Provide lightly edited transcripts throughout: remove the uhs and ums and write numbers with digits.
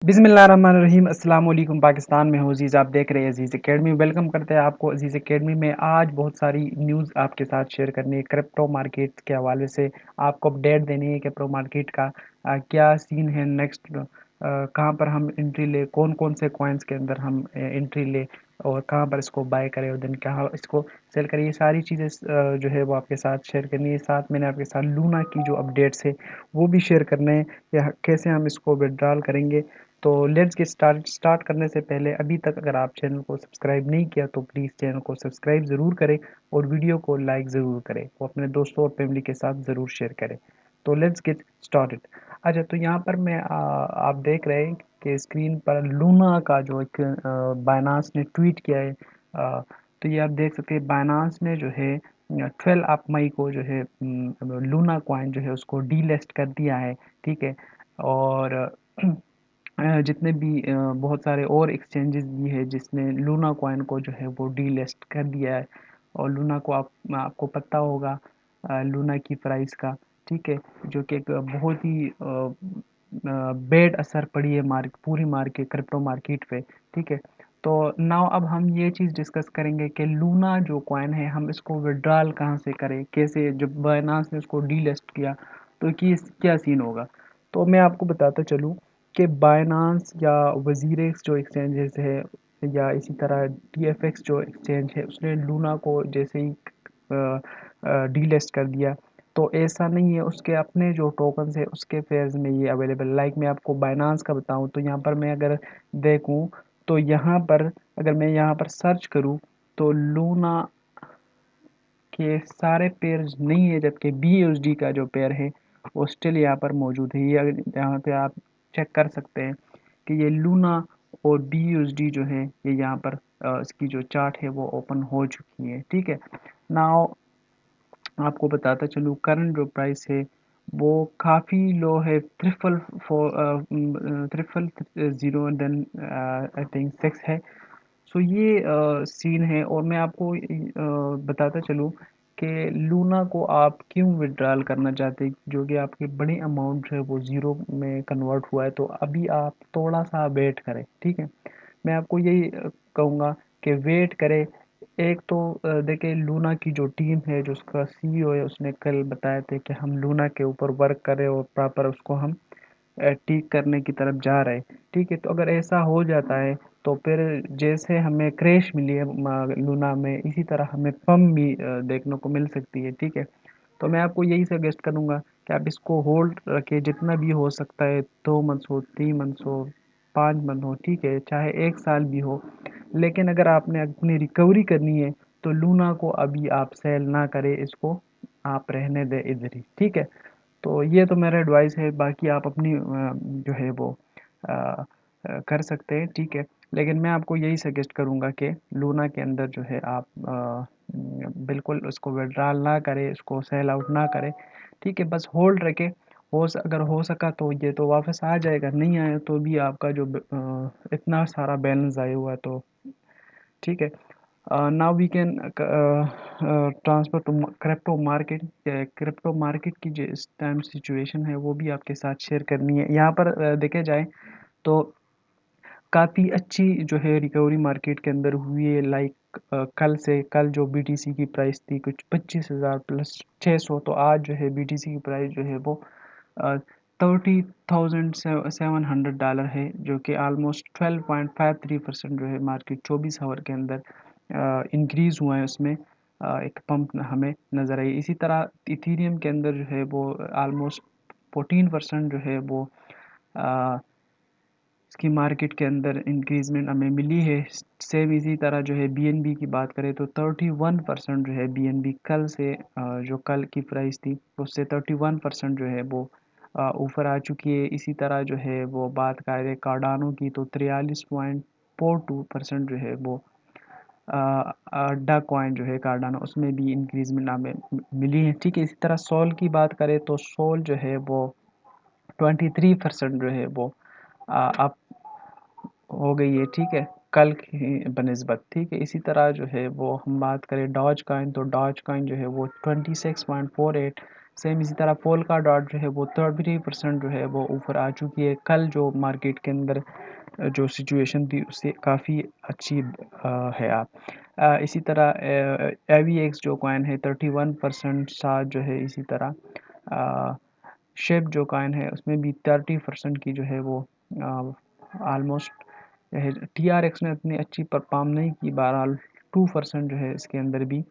बिस्मिल्लाहिर्रहमानिर्रहीम अस्सलाम वालेकुम। पाकिस्तान में हूँ अज़ीज़, आप देख रहे हैं अज़ीज़ एकेडमी। वेलकम करते हैं आपको अज़ीज़ एकेडमी में। आज बहुत सारी न्यूज़ आपके साथ शेयर करनी है क्रिप्टो मार्केट के हवाले से। आपको अपडेट देनी है क्रिप्टो मार्केट का क्या सीन है नेक्स्ट, कहाँ पर हम एंट्री ले, कौन कौन से कॉइन्स के अंदर हम एंट्री ले और कहाँ पर इसको बाय करें और देन कहाँ इसको सेल करें। ये सारी चीज़ें जो है वो आपके साथ शेयर करनी है। साथ मैंने आपके साथ लूना की जो अपडेट्स है वो भी शेयर करने हैं, या कैसे हम इसको विड्रॉल करेंगे। तो लेट्स गेट स्टार्ट करने से पहले अभी तक अगर आप चैनल को सब्सक्राइब नहीं किया तो प्लीज़ चैनल को सब्सक्राइब ज़रूर करें और वीडियो को लाइक ज़रूर करें और अपने दोस्तों और फैमिली के साथ ज़रूर शेयर करें। तो लेट्स गेट स्टार्टेड। अच्छा, तो यहाँ पर आप देख रहे हैं कि स्क्रीन पर लूना का जो एक बायनांस ने ट्वीट किया है। तो ये आप देख सकते हैं बायनांस ने जो है 12 आप मई को जो है लूना कॉइन जो है उसको डीलिस्ट कर दिया है। ठीक है। और जितने भी बहुत सारे और एक्सचेंजेस भी है जिसने लूना कॉइन को जो है वो डीलिस्ट कर दिया है। और लूना को आपको पता होगा लूना की प्राइस का। ठीक है। जो कि एक बहुत ही बैड असर पड़ी है पूरी मार्केट क्रिप्टो मार्केट पे। ठीक है। तो नाउ अब हम ये चीज़ डिस्कस करेंगे कि लूना जो कॉइन है हम इसको विड्रॉल कहाँ से करें, कैसे। जब बायनांस ने उसको डीलिस्ट किया तो क्या सीन होगा। तो मैं आपको बताता चलूँ कि बायनांस या वज़ीरेक्स जो एक्सचेंजेस है या इसी तरह टीएफएक्स जो एक्सचेंज है उसने लूना को जैसे ही डीलिस्ट कर दिया, तो ऐसा नहीं है, उसके अपने जो टोकन्स है उसके फेयर्स में ये अवेलेबल। लाइक मैं आपको बायनांस का बताऊं तो यहाँ पर मैं अगर देखूं तो यहाँ पर अगर मैं यहाँ पर सर्च करूं तो लूना के सारे पेयर्स नहीं है, जबकि BUSD का जो पेयर है वो स्टिल यहाँ पर मौजूद है। ये यहाँ पे आप चेक कर सकते हैं कि ये लूना और BUSD जो है ये यहाँ पर इसकी जो चार्ट है वो ओपन हो चुकी है। ठीक है। नाउ आपको बताता चलूँ करंट जो प्राइस है वो काफ़ी लो है। Triple zero then I think 6 है। सो ये सीन है। और मैं आपको बताता चलूँ कि लूना को आप क्यों विड्रॉल करना चाहते हैं, जो कि आपके बड़े अमाउंट है वो ज़ीरो में कन्वर्ट हुआ है। तो अभी आप थोड़ा सा वेट करें। ठीक है। मैं आपको यही कहूँगा कि वेट करें। एक तो देखिए लूना की जो टीम है, जो उसका CEO है, उसने कल बताया थे कि हम लूना के ऊपर वर्क करें और प्रॉपर उसको हम ठीक करने की तरफ जा रहे हैं। ठीक है। तो अगर ऐसा हो जाता है तो फिर जैसे हमें क्रैश मिली है लूना में, इसी तरह हमें पम्प भी देखने को मिल सकती है। ठीक है। तो मैं आपको यही सजेस्ट करूँगा कि आप इसको होल्ड रखें जितना भी हो सकता है, 2 मंथ्स हो, 3 मंथ्स हो, 5 मंथ हो। ठीक है। चाहे 1 साल भी हो। लेकिन अगर आपने अपनी रिकवरी करनी है तो लूना को अभी आप सेल ना करें, इसको आप रहने दें इधर ही। ठीक है। तो ये तो मेरा एडवाइस है। बाकी आप अपनी जो है वो कर सकते हैं। ठीक है। लेकिन मैं आपको यही सजेस्ट करूँगा कि लूना के अंदर जो है आप बिल्कुल उसको विड्रॉल ना करें, उसको सेल आउट ना करें। ठीक है। बस होल्ड रखें। अगर हो सका तो ये तो वापस आ जाएगा, नहीं आया तो भी आपका जो इतना सारा बैलेंस आया हुआ है तो ठीक है। Now we can transfer to crypto market की जो इस टाइम सिचुएशन है वो भी आपके साथ शेयर करनी है। यहाँ पर देखे जाए तो काफ़ी अच्छी जो है रिकवरी मार्केट के अंदर हुई है। लाइक कल जो BTC की प्राइस थी कुछ 25,000 प्लस 600, तो आज जो है BTC की प्राइस जो है वो 30,700 डॉलर है, जो कि आलमोस्ट 12.53% जो है मार्केट 24 आवर के अंदर इंक्रीज़ हुआ है। उसमें एक पंप हमें नज़र आई। इसी तरह इथीरियम के अंदर जो है वो आलमोस्ट 14% जो है वो इसकी मार्केट के अंदर इंक्रीजमेंट हमें मिली है। सेम इसी तरह जो है BNB की बात करें तो 31% जो है BNB कल से जो कल की प्राइस थी उससे 31% जो है वो ऊपर आ चुकी है। इसी तरह जो है वो बात करें कार्डानो की तो 43.42% जो है वो डा कॉइन जो है कार्डानो उसमें भी इंक्रीजमेंट हमें मिली है। ठीक है। इसी तरह सोल की बात करें तो सोल जो है वो 23% जो है वो अप हो गई है। ठीक है। कल की बनिस्बत। ठीक है। इसी तरह जो है वो हम बात करें डॉज कॉइन तो डॉज कॉइन जो है वो 26.48 सेम इसी तरह पोल्का डॉट जो है वो 33% जो है वो ऊपर आ चुकी है। कल जो मार्केट के अंदर जो सिचुएशन थी उससे काफ़ी अच्छी है। इसी तरह AVX जो कॉइन है 31% साथ जो है। इसी तरह शेप जो कॉइन है उसमें भी 30% की जो है वो ऑलमोस्ट है। TRX ने इतनी अच्छी परफॉर्म नहीं की, बहरहाल 2% जो है इसके अंदर भी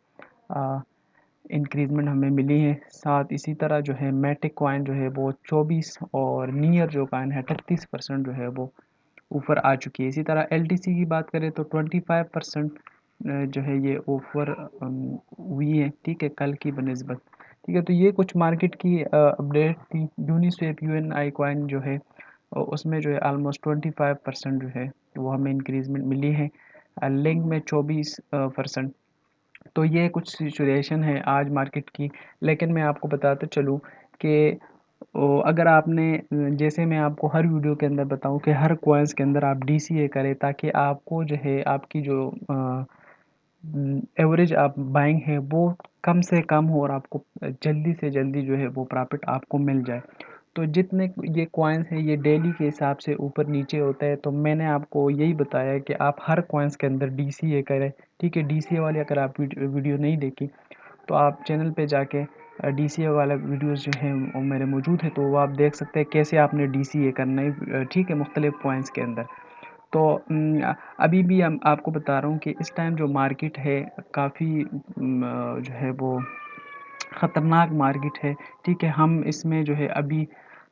इंक्रीजमेंट हमें मिली है। साथ इसी तरह जो है मैटिक कॉइन जो है वो 24 और नियर जो कॉइन है 38% जो है वो ऊपर आ चुकी है। इसी तरह LTC की बात करें तो 25% जो है ये ऊपर हुई है, ठीक है, कल की बनिस्बत। ठीक है, तो ये कुछ मार्केट की अपडेट थी। यूनिस्वेप UNI कॉइन जो है उसमें जो है ऑलमोस्ट 25% जो है वो हमें इंक्रीजमेंट मिली है। लिंक में 24%। तो ये कुछ सिचुएशन है आज मार्केट की। लेकिन मैं आपको बताता चलूँ कि अगर आपने जैसे मैं आपको हर वीडियो के अंदर बताऊं कि हर कॉइन्स के अंदर आप DCA करें, ताकि आपको जो है आपकी जो एवरेज आप बाइंग है वो कम से कम हो और आपको जल्दी से जल्दी जो है वो प्रॉफिट आपको मिल जाए। तो जितने ये कॉइन्स हैं ये डेली के हिसाब से ऊपर नीचे होता है। तो मैंने आपको यही बताया कि आप हर कॉइन्स के अंदर DCA करें, ठीक है। DCA वाली अगर आप वीडियो नहीं देखी तो आप चैनल पे जाके DCA वाला वीडियोस जो है वो मेरे मौजूद है, तो वो आप देख सकते हैं कैसे आपने DCA करना है, ठीक है, मुख्तलिफ कॉइन्स के अंदर। तो अभी भी हम आपको बता रहा हूँ कि इस टाइम जो मार्केट है काफ़ी जो है वो ख़तरनाक मार्केट है, ठीक है। हम इसमें जो है अभी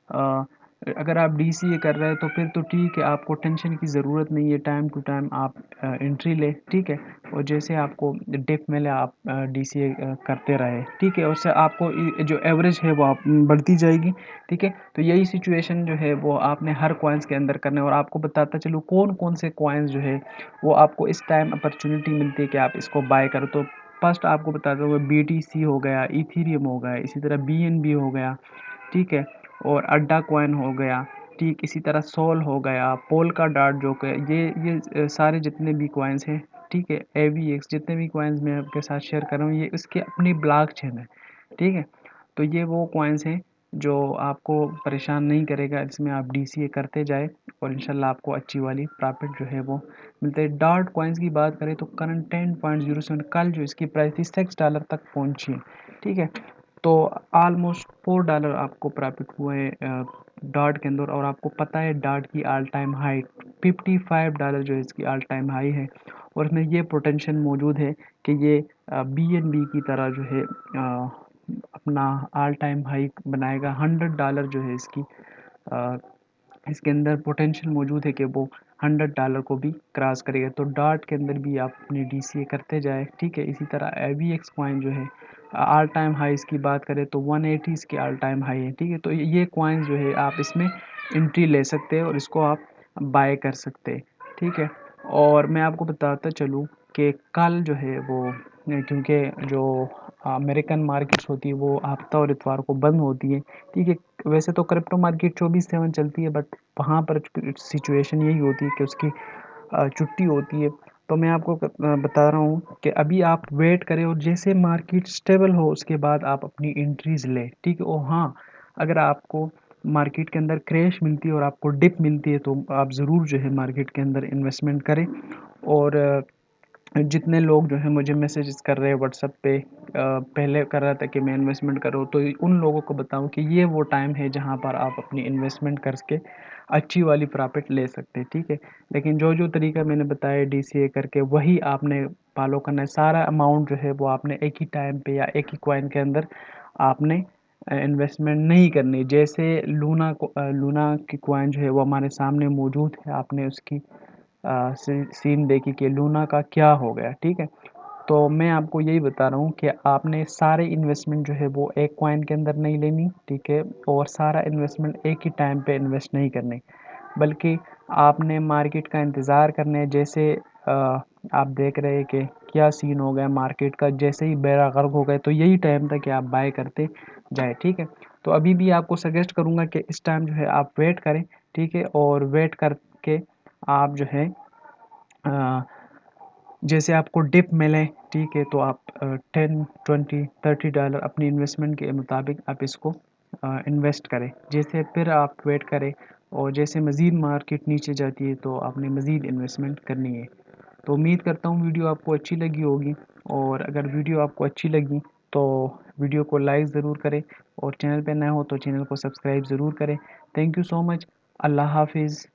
अ, अगर आप DCA कर रहे हैं तो फिर तो ठीक है, आपको टेंशन की ज़रूरत नहीं है। टाइम टू टाइम आप एंट्री लें, ठीक है। और जैसे आपको डिप मिले आप DCA करते रहे, ठीक है। उससे आपको जो एवरेज है वो आप बढ़ती जाएगी, ठीक है। तो यही सिचुएशन जो है वो आपने हर कॉइन्स के अंदर करना है। और आपको बताता चलूँ कौन कौन से कॉइन्स जो है वो आपको इस टाइम अपॉर्चुनिटी मिलती है कि आप इसको बाय करो। तो फर्स्ट आपको बताता हूँ BTC हो गया, इथीरियम हो गया, इसी तरह BNB हो गया, ठीक है। और अड्डा कॉइन हो गया, ठीक। इसी तरह सोल हो गया, पोल्का डॉट जो कि ये सारे जितने भी कॉइन्स हैं, ठीक है। AVX जितने भी कॉइन्स मैं आपके साथ शेयर कर रहा हूँ ये इसके अपनी ब्लॉक चेन है, ठीक है। तो ये वो कॉइन्स हैं जो आपको परेशान नहीं करेगा। इसमें आप DCA करते जाए और इंशाल्लाह आपको अच्छी वाली प्रॉफिट जो है वो मिलते हैं। डॉट कॉइन्स की बात करें तो करंट 10.07 कल जो इसकी प्राइस थी $6 तक पहुंची है, ठीक है। तो ऑलमोस्ट $4 आपको प्रॉफिट हुए डॉट के अंदर। और आपको पता है डॉट की ऑल टाइम हाई $55 जो है इसकी ऑल टाइम हाई है। और इसमें ये पोटेंशियल मौजूद है कि ये BNB की तरह जो है अपना ऑल टाइम हाई बनाएगा। $100 जो है इसके अंदर पोटेंशियल मौजूद है कि वो $100 को भी क्रॉस करेगा। तो डॉट के अंदर भी आप अपनी DCA करते जाए, ठीक है। इसी तरह AVX कॉइन जो है ऑल टाइम हाई इसकी बात करें तो 180 इसकी ऑल टाइम हाई है, ठीक है। तो ये कॉइन्स जो है आप इसमें एंट्री ले सकते हैं और इसको आप बाय कर सकते हैं, ठीक है। और मैं आपको बताता चलूँ कि कल जो है वो क्योंकि जो अमेरिकन मार्केट्स होती है वो हफ्ता और इतवार को बंद होती है, ठीक है। वैसे तो क्रिप्टो मार्केट 24/7 चलती है, बट वहाँ पर सिचुएशन यही होती है कि उसकी छुट्टी होती है। तो मैं आपको बता रहा हूँ कि अभी आप वेट करें और जैसे मार्केट स्टेबल हो उसके बाद आप अपनी एंट्रीज लें, ठीक है। और हाँ, अगर आपको मार्केट के अंदर क्रैश मिलती है और आपको डिप मिलती है तो आप ज़रूर जो है मार्केट के अंदर इन्वेस्टमेंट करें। और जितने लोग जो है मुझे मैसेजेस कर रहे हैं व्हाट्सएप पे, पहले कर रहा था कि मैं इन्वेस्टमेंट करूँ, तो उन लोगों को बताऊं कि ये वो टाइम है जहां पर आप अपनी इन्वेस्टमेंट करके अच्छी वाली प्रॉफिट ले सकते हैं, ठीक है। लेकिन जो जो तरीका मैंने बताया DCA करके वही आपने फॉलो करना है। सारा अमाउंट जो है वो आपने एक ही टाइम पे या एक ही कॉइन के अंदर आपने इन्वेस्टमेंट नहीं करनी। जैसे लूना की कॉइन जो है वो हमारे सामने मौजूद है, आपने उसकी सीन देखी कि लूना का क्या हो गया, ठीक है। तो मैं आपको यही बता रहा हूँ कि आपने सारे इन्वेस्टमेंट जो है वो एक कॉइन के अंदर नहीं लेनी, ठीक है। और सारा इन्वेस्टमेंट एक ही टाइम पे इन्वेस्ट नहीं करने, बल्कि आपने मार्केट का इंतज़ार करना है। जैसे आप देख रहे हैं कि क्या सीन हो गया मार्केट का, जैसे ही बेड़ा गर्क हो गए तो यही टाइम था कि आप बाय करते जाए, ठीक है। तो अभी भी आपको सजेस्ट करूँगा कि इस टाइम जो है आप वेट करें, ठीक है। और वेट करके आप जो है जैसे आपको डिप मिले, ठीक है, तो आप 10, 20, 30 डॉलर अपनी इन्वेस्टमेंट के मुताबिक आप इसको इन्वेस्ट करें। जैसे फिर आप वेट करें और जैसे मज़ीद मार्केट नीचे जाती है तो आपने मज़ीद इन्वेस्टमेंट करनी है। तो उम्मीद करता हूँ वीडियो आपको अच्छी लगी होगी, और अगर वीडियो आपको अच्छी लगी तो वीडियो को लाइक ज़रूर करें, और चैनल पे नए हो तो चैनल को सब्सक्राइब ज़रूर करें। Thank you so much. अल्लाह हाफिज़।